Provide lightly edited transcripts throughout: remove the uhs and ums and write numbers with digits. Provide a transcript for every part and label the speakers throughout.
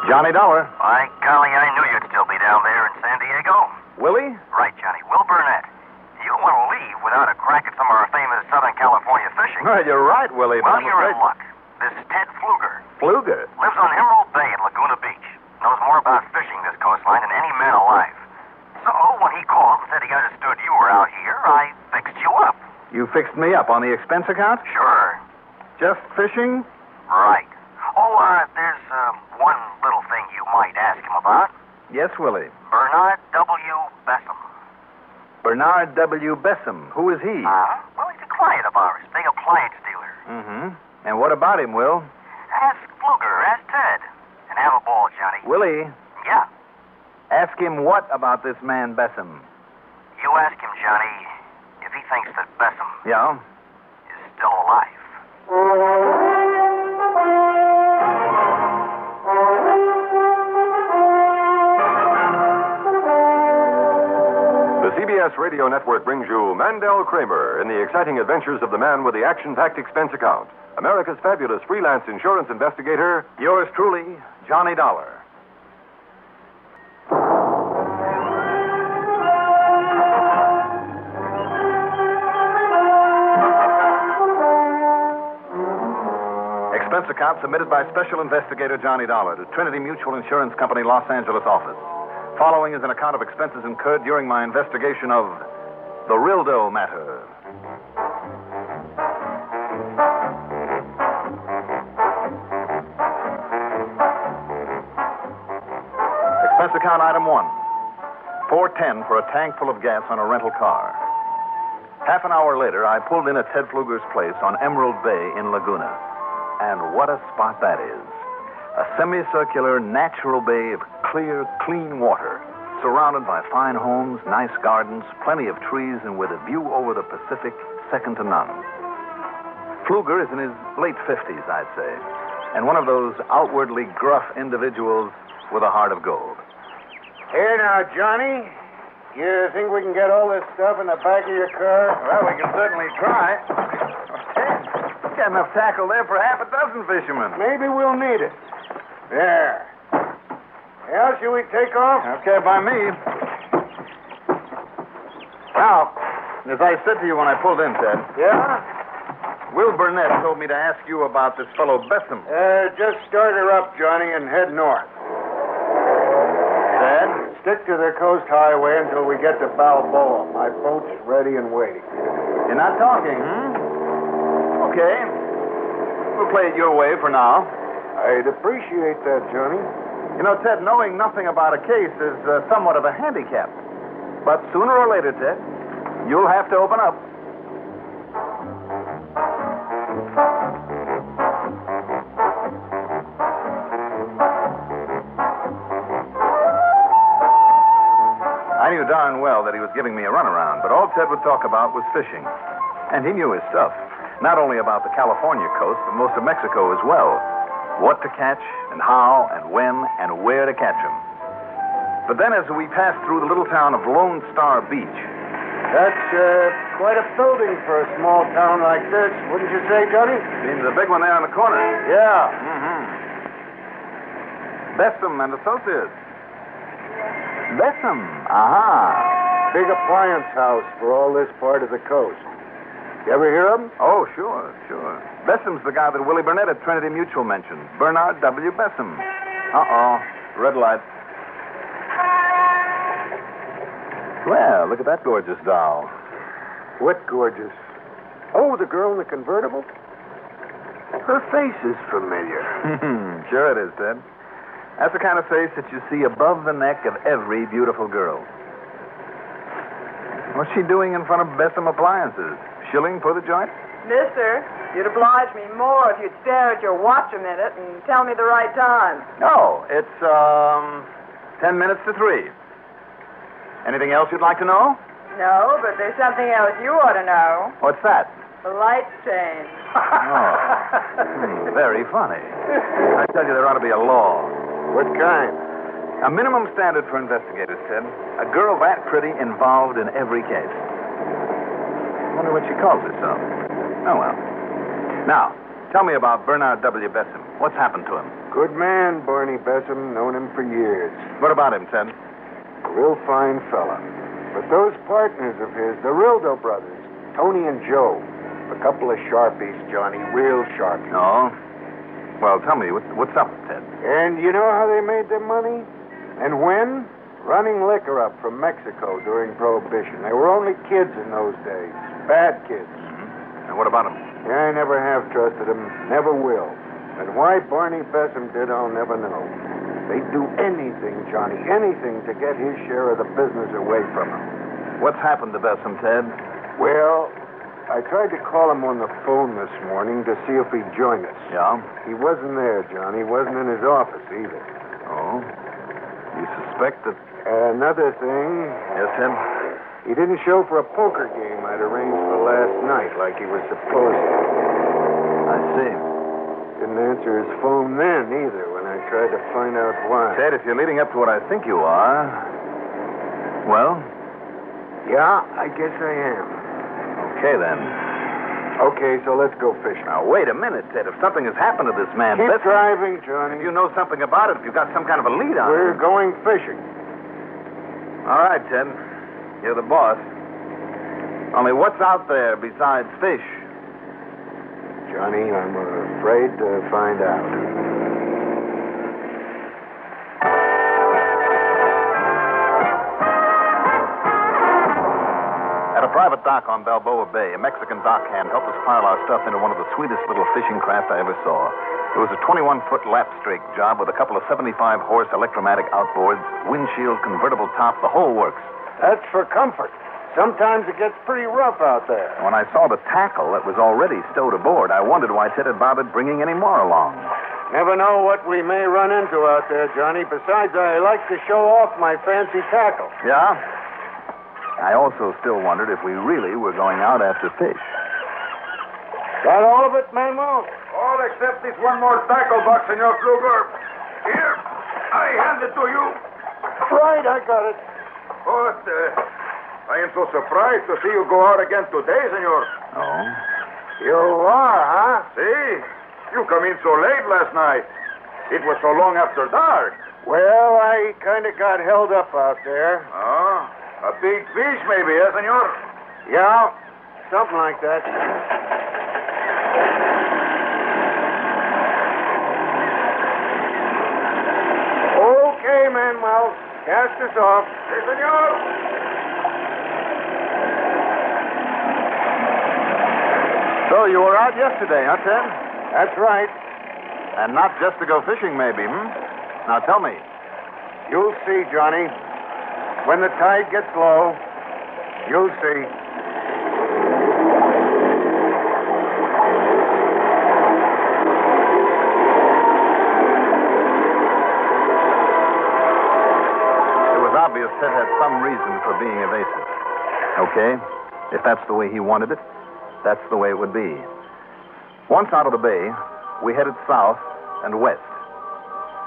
Speaker 1: Johnny Dollar.
Speaker 2: By golly, I knew you'd still be down there in San Diego.
Speaker 1: Willie?
Speaker 2: Right, Johnny. Will Burnett. You don't want to leave without a crack at some of our famous Southern California fishing.
Speaker 1: Well, you're right, Willie.
Speaker 2: Well, you're in luck. This Ted Fluger.
Speaker 1: Fluger?
Speaker 2: Lives on Emerald Bay in Laguna Beach. Knows more about fishing this coastline than any man alive. So, when he called and said he understood you were out here, I fixed you up.
Speaker 1: You fixed me up on the expense account?
Speaker 2: Sure.
Speaker 1: Just fishing?
Speaker 2: Right. Oh, there's one little thing you might ask him about.
Speaker 1: Yes, Willie.
Speaker 2: Bernard W. Bessem.
Speaker 1: Bernard W. Bessem. Who is he?
Speaker 2: Well, he's a client of ours. Big appliance dealer.
Speaker 1: Mm-hmm. And what about him, Will?
Speaker 2: Ask Fluger. Ask Ted. And have a ball, Johnny.
Speaker 1: Willie?
Speaker 2: Yeah?
Speaker 1: Ask him what about this man Bessem?
Speaker 2: You ask him, Johnny, if he thinks that Bessem
Speaker 1: Yeah?
Speaker 2: is still alive.
Speaker 3: The CBS Radio Network brings you Mandel Kramer in the exciting adventures of the man with the action-packed expense account, America's fabulous freelance insurance investigator.
Speaker 1: Yours truly, Johnny Dollar. Expense account submitted by Special Investigator Johnny Dollar to Trinity Mutual Insurance Company, Los Angeles office. Following is an account of expenses incurred during my investigation of the Rilldoe Matter. Expense account item 1. $4.10 for a tank full of gas on a rental car. Half an hour later, I pulled in at Ted Fluger's place on Emerald Bay in Laguna. And what a spot that is. A semicircular, natural bay of clear, clean water, surrounded by fine homes, nice gardens, plenty of trees, and with a view over the Pacific second to none. Fluger is in his late 50s, I'd say, and one of those outwardly gruff individuals with a heart of gold.
Speaker 4: Here now, Johnny. You think we can get all this stuff in the back of your car?
Speaker 1: Well, we can certainly try. Got enough tackle there for half a dozen fishermen.
Speaker 4: Maybe we'll need it. There. Now, should we take off?
Speaker 1: Okay, by me. Now, as I said to you when I pulled in, Ted.
Speaker 4: Yeah?
Speaker 1: Will Burnett told me to ask you about this fellow Bessem.
Speaker 4: Just start her up, Johnny, and head north.
Speaker 1: Ted?
Speaker 4: Stick to the coast highway until we get to Balboa. My boat's ready and waiting.
Speaker 1: You're not talking, Okay. We'll play it your way for now.
Speaker 4: I'd appreciate that, Johnny.
Speaker 1: You know, Ted, knowing nothing about a case is somewhat of a handicap. But sooner or later, Ted, you'll have to open up. I knew darn well that he was giving me a runaround, but all Ted would talk about was fishing. And he knew his stuff. Not only about the California coast, but most of Mexico as well. What to catch, and how, and when, and where to catch them. But then as we passed through the little town of Lone Star Beach...
Speaker 4: That's quite a building for a small town like this, wouldn't you say, Johnny?
Speaker 1: Seems a big one there on the corner.
Speaker 4: Yeah.
Speaker 1: Bessem and Associates. Bessem. Aha.
Speaker 4: Big appliance house for all this part of the coast. You ever hear of him?
Speaker 1: Oh, sure. Bessem's the guy that Willie Burnett at Trinity Mutual mentioned. Bernard W. Bessem. Uh-oh. Red light. Well, look at that gorgeous doll.
Speaker 4: What gorgeous? Oh, the girl in the convertible? Her face is familiar.
Speaker 1: Sure it is, Ted. That's the kind of face that you see above the neck of every beautiful girl. What's she doing in front of Bessem Appliances? Shilling for the joint?
Speaker 5: Mister, you'd oblige me more if you'd stare at your watch a minute and tell me the right time.
Speaker 1: Oh, it's, 10 minutes to 3. Anything else you'd like to know?
Speaker 5: No, but there's something else you ought to know.
Speaker 1: What's that?
Speaker 5: The lights change.
Speaker 1: Very funny. I tell you, there ought to be a law.
Speaker 4: What kind?
Speaker 1: A minimum standard for investigators, Ted. A girl that pretty involved in every case. I wonder what she calls herself. Oh, well. Now, Tell me about Bernard W. Bessem. What's happened to him?
Speaker 4: Good man, Barney Bessem. Known him for years.
Speaker 1: What about him, Ted?
Speaker 4: A real fine fella. But those partners of his, the Rilldoe brothers, Tony and Joe, a couple of sharpies, Johnny, real sharpies.
Speaker 1: No? Well, tell me, what's up, Ted?
Speaker 4: And you know how they made their money? And when? Running liquor up from Mexico during Prohibition. They were only kids in those days. Bad kids.
Speaker 1: Mm-hmm. And what about him?
Speaker 4: Yeah, I never have trusted them. Never will. And why Barney Bessem did, I'll never know. They'd do anything, Johnny, anything to get his share of the business away from him.
Speaker 1: What's happened to Bessem, Ted?
Speaker 4: Well, I tried to call him on the phone this morning to see if he'd join us.
Speaker 1: Yeah?
Speaker 4: He wasn't there, Johnny. He wasn't in his office either.
Speaker 1: Oh? You suspect that...
Speaker 4: Another thing...
Speaker 1: Yes, Ted?
Speaker 4: He didn't show for a poker game I'd arranged for last night like he was supposed to.
Speaker 1: I see.
Speaker 4: Didn't answer his phone then either when I tried to find out why.
Speaker 1: Ted, if you're leading up to what I think you are... Well?
Speaker 4: Yeah, I guess I am.
Speaker 1: Okay, then.
Speaker 4: Okay, so let's go fishing.
Speaker 1: Now, wait a minute, Ted. If something has happened to this man...
Speaker 4: Keep driving, Johnny.
Speaker 1: If you know something about it, if you've got some kind of a lead on
Speaker 4: We're
Speaker 1: it...
Speaker 4: going fishing.
Speaker 1: All right, Ted. You're the boss. Only what's out there besides fish?
Speaker 4: Johnny, I'm afraid to find out.
Speaker 1: At a private dock on Balboa Bay, a Mexican dockhand helped us pile our stuff into one of the sweetest little fishing craft I ever saw. It was a 21-foot lapstrake job with a couple of 75-horse electromatic outboards, windshield, convertible top, the whole works.
Speaker 4: That's for comfort. Sometimes it gets pretty rough out there.
Speaker 1: When I saw the tackle that was already stowed aboard, I wondered why Ted had bothered bringing any more along.
Speaker 4: Never know what we may run into out there, Johnny. Besides, I like to show off my fancy tackle.
Speaker 1: Yeah? I also still wondered if we really were going out after fish.
Speaker 4: Got all of it, Manuel?
Speaker 6: All except this one more tackle box, Senor Fluger. Here, I hand it to you.
Speaker 4: Right, I got it.
Speaker 6: But I am so surprised to see you go out again today, Senor.
Speaker 1: Oh?
Speaker 4: You are, huh?
Speaker 6: See, you come in so late last night. It was so long after dark.
Speaker 4: Well, I kind of got held up out there.
Speaker 6: Oh, a big fish maybe, Senor?
Speaker 4: Yeah, something like that. Okay, Manuel. Cast us off.
Speaker 6: Hey, Senor.
Speaker 1: So you were out yesterday, huh, Ted?
Speaker 4: That's right.
Speaker 1: And not just to go fishing, maybe, Now tell me.
Speaker 4: You'll see, Johnny. When the tide gets low, you'll see.
Speaker 1: It was obvious Ted had some reason for being evasive. Okay, if that's the way he wanted it, that's the way it would be. Once out of the bay, we headed south and west.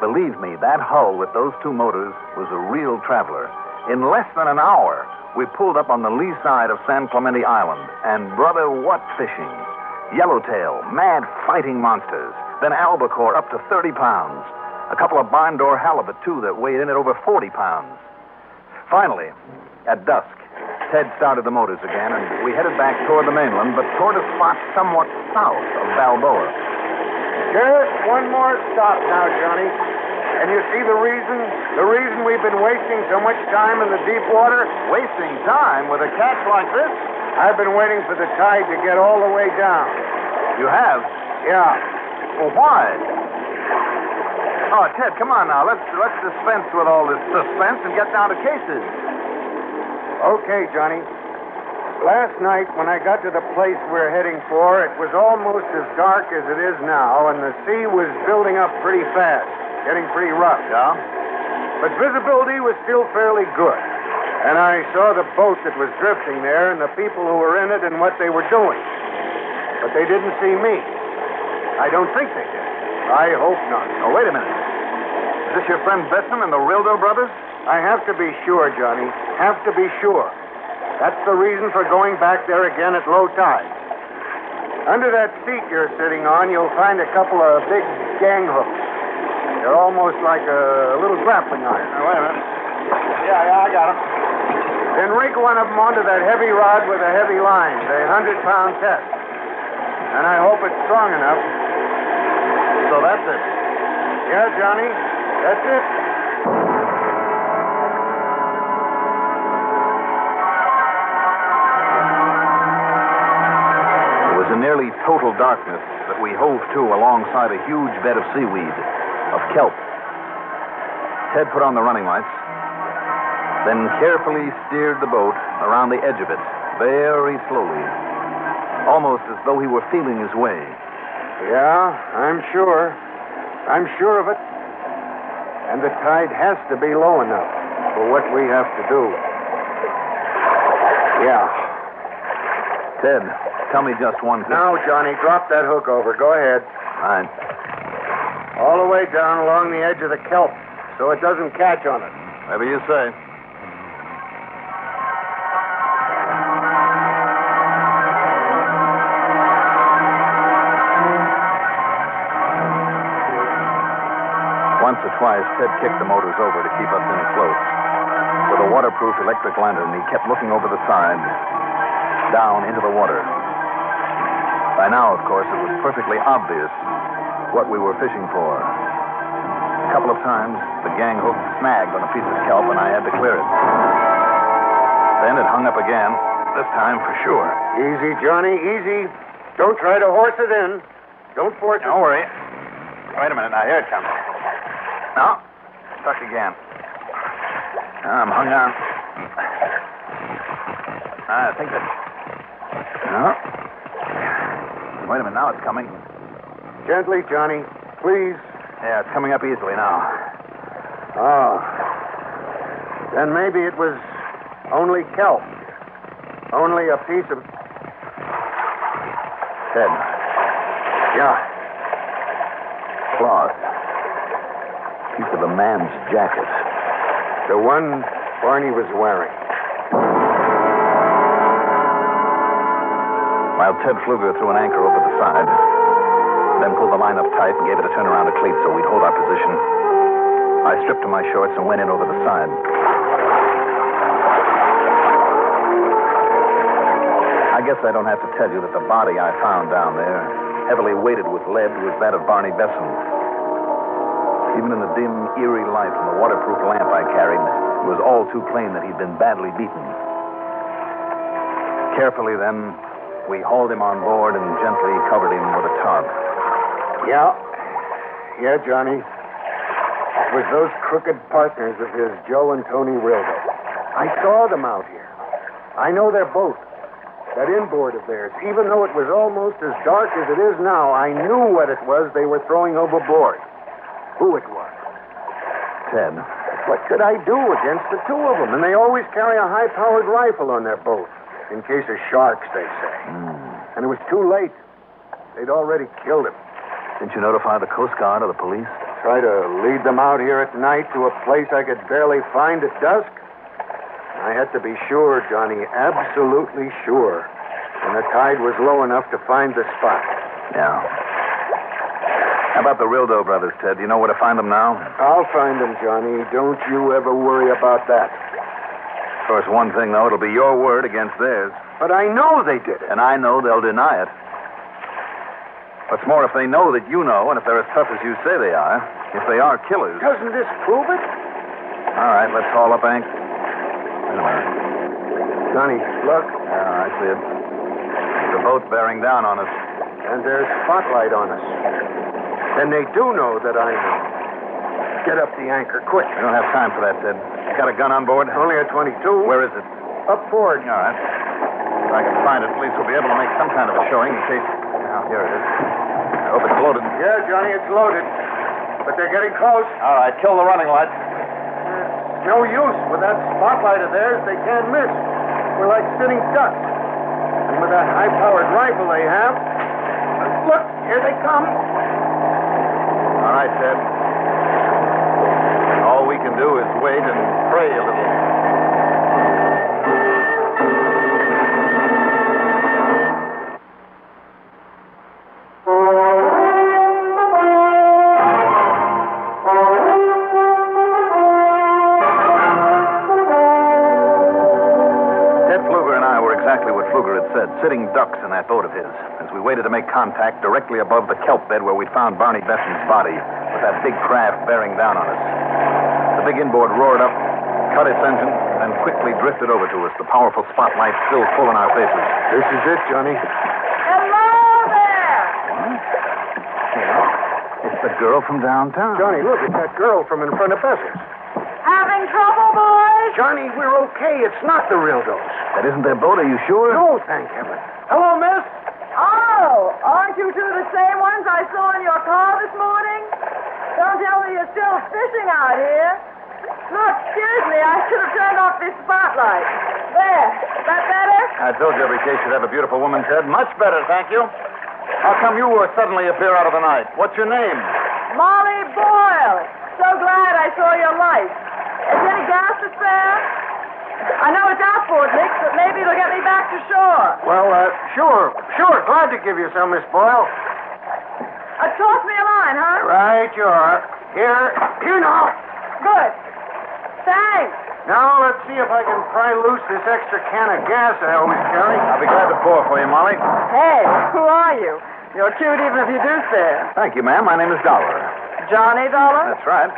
Speaker 1: Believe me, that hull with those two motors was a real traveler. In less than an hour, we pulled up on the lee side of San Clemente Island. And, brother, what fishing. Yellowtail, mad fighting monsters. Then albacore up to 30 pounds. A couple of barn-door halibut, too, that weighed in at over 40 pounds. Finally, at dusk, Ted started the motors again, and we headed back toward the mainland, but toward a spot somewhat south of Balboa.
Speaker 4: Just one more stop now, Johnny. And you see the reason? The reason we've been wasting so much time in the deep water?
Speaker 1: Wasting time with a catch like this?
Speaker 4: I've been waiting for the tide to get all the way down.
Speaker 1: You have?
Speaker 4: Yeah.
Speaker 1: Well, why? Oh, Ted, come on now. Let's dispense with all this suspense and get down to cases.
Speaker 4: Okay, Johnny. Last night, when I got to the place we're heading for, it was almost as dark as it is now, and the sea was building up pretty fast, getting pretty rough.
Speaker 1: Yeah?
Speaker 4: But visibility was still fairly good. And I saw the boat that was drifting there and the people who were in it and what they were doing. But they didn't see me. I don't think they did. I hope not.
Speaker 1: Oh, wait a minute. Is this your friend Bessem and the Rilldoe brothers?
Speaker 4: I have to be sure, Johnny. Have to be sure. That's the reason for going back there again at low tide. Under that seat you're sitting on, you'll find a couple of big gang hooks. They're almost like a little grappling iron.
Speaker 1: Now, wait a minute. Yeah, I got them.
Speaker 4: Then rig one of them onto that heavy rod with a heavy line, the 100-pound test. And I hope it's strong enough.
Speaker 1: So that's it.
Speaker 4: Yeah, Johnny, that's it.
Speaker 1: It was in nearly total darkness that we hove to alongside a huge bed of seaweed, of kelp. Ted put on the running lights, then carefully steered the boat around the edge of it, very slowly, almost as though he were feeling his way.
Speaker 4: Yeah, I'm sure. I'm sure of it. And the tide has to be low enough for what we have to do. Yeah.
Speaker 1: Ted, tell me just one thing.
Speaker 4: Now, Johnny, drop that hook over. Go ahead.
Speaker 1: Fine.
Speaker 4: All the way down along the edge of the kelp so it doesn't catch on it.
Speaker 1: Whatever you say. Once or twice, Ted kicked the motors over to keep us in close. With a waterproof electric lantern, he kept looking over the side, down into the water. By now, of course, it was perfectly obvious what we were fishing for. A couple of times, the gang hook snagged on a piece of kelp, and I had to clear it. Then it hung up again, this time for sure.
Speaker 4: Easy, Johnny, easy. Don't try to horse it in. Don't force it.
Speaker 1: Don't worry. Wait a minute. Now, here it comes. No, stuck again. I'm hung on. I think that... No. Wait a minute. Now it's coming.
Speaker 4: Gently, Johnny. Please.
Speaker 1: Yeah, it's coming up easily now.
Speaker 4: Oh. Then maybe it was only kelp. Only a piece of...
Speaker 1: Ted.
Speaker 4: Yeah.
Speaker 1: Cloth. Piece of a man's jacket.
Speaker 4: The one Barney was wearing.
Speaker 1: While Ted Fluger threw an anchor over the side, then pulled the line up tight and gave it a turn around a cleat so we'd hold our position, I stripped to my shorts and went in over the side. I guess I don't have to tell you that the body I found down there, heavily weighted with lead, was that of Barney Besson. Even in the dim, eerie light from the waterproof lamp I carried, it was all too plain that he'd been badly beaten. Carefully, then, we hauled him on board and gently covered him with a tarp.
Speaker 4: Yeah. Yeah, Johnny. It was those crooked partners of his, Joe and Tony Rilldoe. I saw them out here. I know their boat. That inboard of theirs. Even though it was almost as dark as it is now, I knew what it was they were throwing overboard. Who it was.
Speaker 1: Ted.
Speaker 4: What could I do against the two of them? And they always carry a high-powered rifle on their boat. In case of sharks, they say. And it was too late. They'd already killed him.
Speaker 1: Didn't you notify the Coast Guard or the police?
Speaker 4: Try to lead them out here at night to a place I could barely find at dusk? I had to be sure, Johnny, absolutely sure. And the tide was low enough to find the spot.
Speaker 1: Yeah. How about the Rilldoe brothers, Ted? Do you know where to find them now?
Speaker 4: I'll find them, Johnny. Don't you ever worry about that.
Speaker 1: Of course, one thing, though, it'll be your word against theirs.
Speaker 4: But I know they did it.
Speaker 1: And I know they'll deny it. What's more, if they know that you know, and if they're as tough as you say they are, if they are killers...
Speaker 4: Doesn't this prove it?
Speaker 1: All right, let's haul up, Hank. Wait a minute.
Speaker 4: Johnny, look.
Speaker 1: Yeah, I see it. The boat's bearing down on us.
Speaker 4: And there's spotlight on us. And they do know that I know. Get up the anchor, quick.
Speaker 1: We don't have time for that, Ted. You got a gun on board?
Speaker 4: Only a 22.
Speaker 1: Where is it?
Speaker 4: Up forward.
Speaker 1: All right. If I can find it, police will be able to make some kind of a showing in case... Now, here it is. I hope it's loaded.
Speaker 4: Yeah, Johnny, it's loaded. But they're getting close.
Speaker 1: All right, kill the running lights.
Speaker 4: No use. With that spotlight of theirs, they can't miss. We're like sitting ducks. And with that high-powered rifle they have... Look, here they come.
Speaker 1: All right, Ted. All we can do is wait and pray a little. said, sitting ducks in that boat of his, as we waited to make contact directly above the kelp bed where we'd found Barney Besson's body, with that big craft bearing down on us. The big inboard roared up, cut its engine, and quickly drifted over to us, the powerful spotlight still full in our faces.
Speaker 4: This is it, Johnny.
Speaker 5: Hello there!
Speaker 1: It's the girl from downtown.
Speaker 4: Johnny, look, it's that girl from in front of Besser's.
Speaker 5: Having trouble, boys?
Speaker 4: Johnny, we're okay. It's not the Rilldoes.
Speaker 1: That isn't their boat, are you sure?
Speaker 4: No, thank heaven. Hello, miss.
Speaker 5: Oh, aren't you two the same ones I saw in your car this morning? Don't tell me you're still fishing out here. Look, excuse me, I should have turned off this spotlight. There, is that better?
Speaker 1: I told you every case should have a beautiful woman's head. Much better, thank you. How come you suddenly appear out of the night? What's your name?
Speaker 5: Molly Boyle. So glad I saw your light. Is there any gas to spare? I know it's outboard mix, but maybe it'll get me back to shore.
Speaker 4: Well, sure. Glad to give you some, Miss Boyle.
Speaker 5: Toss me a line, huh?
Speaker 4: Right you are. Here now.
Speaker 5: Good. Thanks.
Speaker 4: Now, let's see if I can pry loose this extra can of gas I always carry.
Speaker 1: I'll be glad to pour for you, Molly.
Speaker 5: Hey, who are you? You're cute even if you do stare.
Speaker 1: Thank you, ma'am. My name is Dollar.
Speaker 5: Johnny Dollar?
Speaker 1: That's right.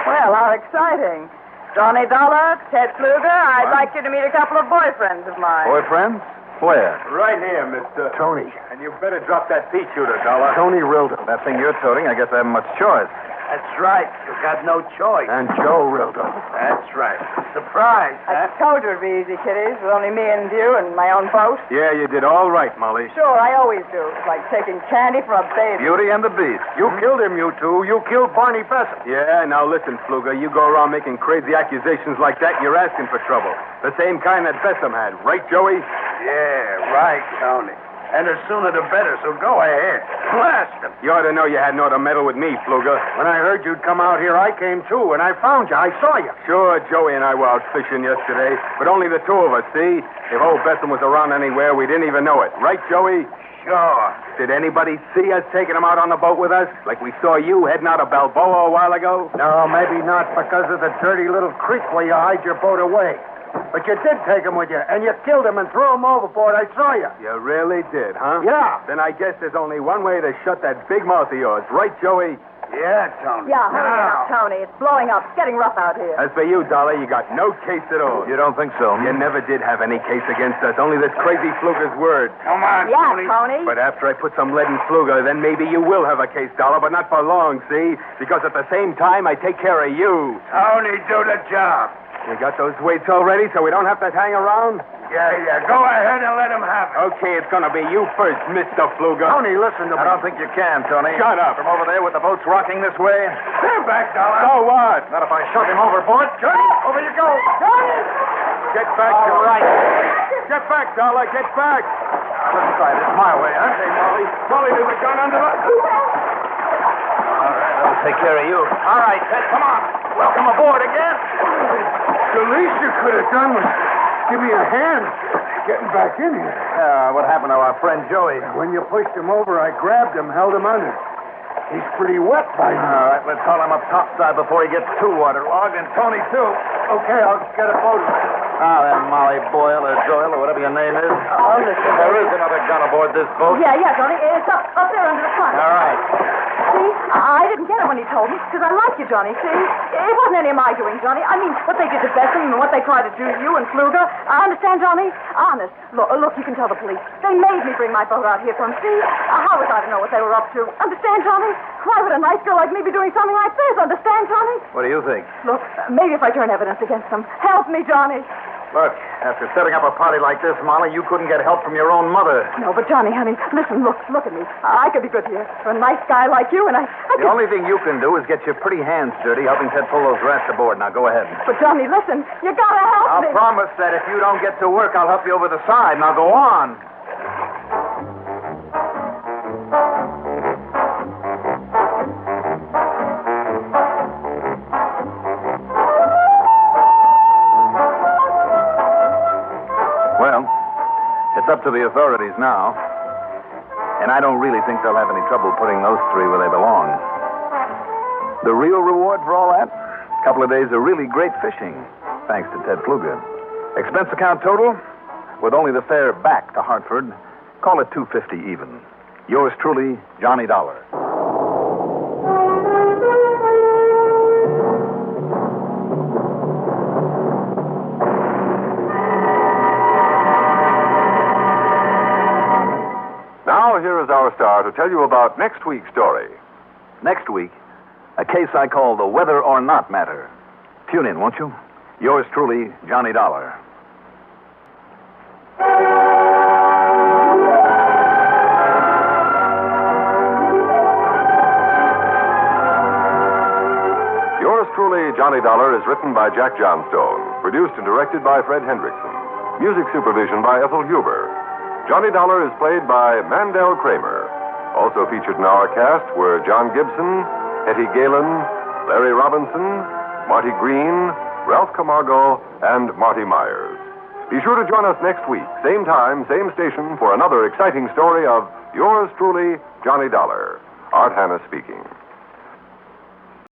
Speaker 5: Well, how exciting. Johnny Dollar, Ted Fluger, I'd like you to meet a couple of boyfriends of mine.
Speaker 1: Boyfriends? Where?
Speaker 6: Right here, Mr.
Speaker 4: Tony.
Speaker 6: And you better drop that pea shooter, Dollar.
Speaker 4: Tony Rilldoe.
Speaker 1: That thing you're toting, I guess I haven't much choice.
Speaker 6: That's right. You've got no choice.
Speaker 4: And Joe Rilldoe.
Speaker 6: That's right. Surprise,
Speaker 5: I told you it'd be easy, kiddies, with only me and you and my own boat.
Speaker 6: Yeah, you did all right, Molly.
Speaker 5: Sure, I always do. It's like taking candy from a baby.
Speaker 1: Beauty and the Beast.
Speaker 4: You killed him, you two. You killed Barney Besson.
Speaker 6: Yeah, now listen, Fluger. You go around making crazy accusations like that, you're asking for trouble. The same kind that Bessum had. Right, Joey?
Speaker 4: Yeah, right, Tony. And the sooner the better, so go ahead. Blast him.
Speaker 6: You ought to know you had no to meddle with me, Fluger.
Speaker 4: When I heard you'd come out here, I came too, and I found you. I saw you.
Speaker 6: Sure, Joey and I were out fishing yesterday, but only the two of us, see? If old Bessum was around anywhere, we didn't even know it. Right, Joey?
Speaker 4: Sure.
Speaker 6: Did anybody see us taking him out on the boat with us? Like we saw you heading out of Balboa a while ago?
Speaker 4: No, maybe not because of the dirty little creek where you hide your boat away. But you did take him with you, and you killed him and threw him overboard. I saw you.
Speaker 6: You really did, huh?
Speaker 4: Yeah.
Speaker 6: Then I guess there's only one way to shut that big mouth of yours. Right, Joey?
Speaker 4: Yeah, Tony.
Speaker 5: Yeah, hurry up, Tony. It's blowing up. It's getting rough out here.
Speaker 6: As for you, Dolly, you got no case at all.
Speaker 1: You don't think so?
Speaker 6: You never did have any case against us, only this crazy Fluger's word.
Speaker 4: Come on,
Speaker 5: Yeah,
Speaker 4: Tony.
Speaker 5: Tony.
Speaker 6: But after I put some lead in Fluger, then maybe you will have a case, Dollar, but not for long, see? Because at the same time, I take care of you.
Speaker 4: Tony, do the job.
Speaker 6: You got those weights all ready so we don't have to hang around?
Speaker 4: Yeah. Go ahead and let him have it.
Speaker 6: Okay, it's gonna be you first, Mr. Fluger.
Speaker 4: Tony, listen to me.
Speaker 1: I don't think you can, Tony.
Speaker 6: Shut up.
Speaker 1: From over there with the boats rocking this way?
Speaker 4: Stand back, Dollar.
Speaker 6: So what?
Speaker 1: Not if I shove him overboard.
Speaker 4: Johnny, over you go.
Speaker 5: Johnny!
Speaker 6: Get back, you're right. Get back, Dollar, get back.
Speaker 1: Let's try this my way, huh?
Speaker 6: Hey, Molly. Molly, there's a gun under the...
Speaker 1: All right, I'll take care of you. All right, Ted, come on. Welcome aboard again.
Speaker 4: The least you could have done was give me a hand getting back in here.
Speaker 1: What happened to our friend Joey?
Speaker 4: When you pushed him over, I grabbed him, held him under. He's pretty wet by now.
Speaker 1: All right, let's haul him up topside before he gets too waterlogged, and Tony, too.
Speaker 4: Okay, I'll get a boat.
Speaker 1: Now then, Molly Boyle or Doyle or whatever your name is.
Speaker 5: Oh, listen.
Speaker 1: There is another gun aboard this boat.
Speaker 5: Yeah, Johnny. It's up there under the front.
Speaker 1: All right.
Speaker 5: See, I didn't get it when he told me, because I like you, Johnny, see? It wasn't any of my doing, Johnny. I mean, what they did to Bessum and what they tried to do to you and Fluger. I understand, Johnny? Honest. Look, you can tell the police. They made me bring my boat out here from sea. How was I to know what they were up to? Understand, Johnny? Why would a nice girl like me be doing something like this? Understand, Johnny?
Speaker 1: What do you think?
Speaker 5: Look, maybe if I turn evidence against them. Help me, Johnny.
Speaker 1: Look, after setting up a party like this, Molly, you couldn't get help from your own mother.
Speaker 5: No, but Johnny, honey, listen, look at me. I could be good here for a nice guy like you, and I
Speaker 1: The only thing you can do is get your pretty hands dirty helping Ted pull those rats aboard. Now, go ahead.
Speaker 5: But Johnny, listen, you gotta help me.
Speaker 1: I'll promise that if you don't get to work, I'll help you over the side. Now, go on. Well, it's up to the authorities now. And I don't really think they'll have any trouble putting those three where they belong. The real reward for all that? A couple of days of really great fishing, thanks to Ted Fluger. Expense account total? with only the fare back to Hartford, call it $250 even. Yours truly, Johnny Dollar.
Speaker 3: Now, here is our star to tell you about next week's story.
Speaker 1: Next week, a case I call the Whether or Not Matter. Tune in, won't you? Yours truly, Johnny Dollar. Yours truly, Johnny Dollar, is written by Jack Johnstone, produced and directed by Fred Hendrickson, music supervision by Ethel Huber. Johnny Dollar is played by Mandel Kramer. Also featured in our cast were John Gibson, Hetty Galen, Larry Robinson, Marty Green, Ralph Camargo, and Marty Myers. Be sure to join us next week, same time, same station, for another exciting story of Yours truly, Johnny Dollar. Art Hanna speaking.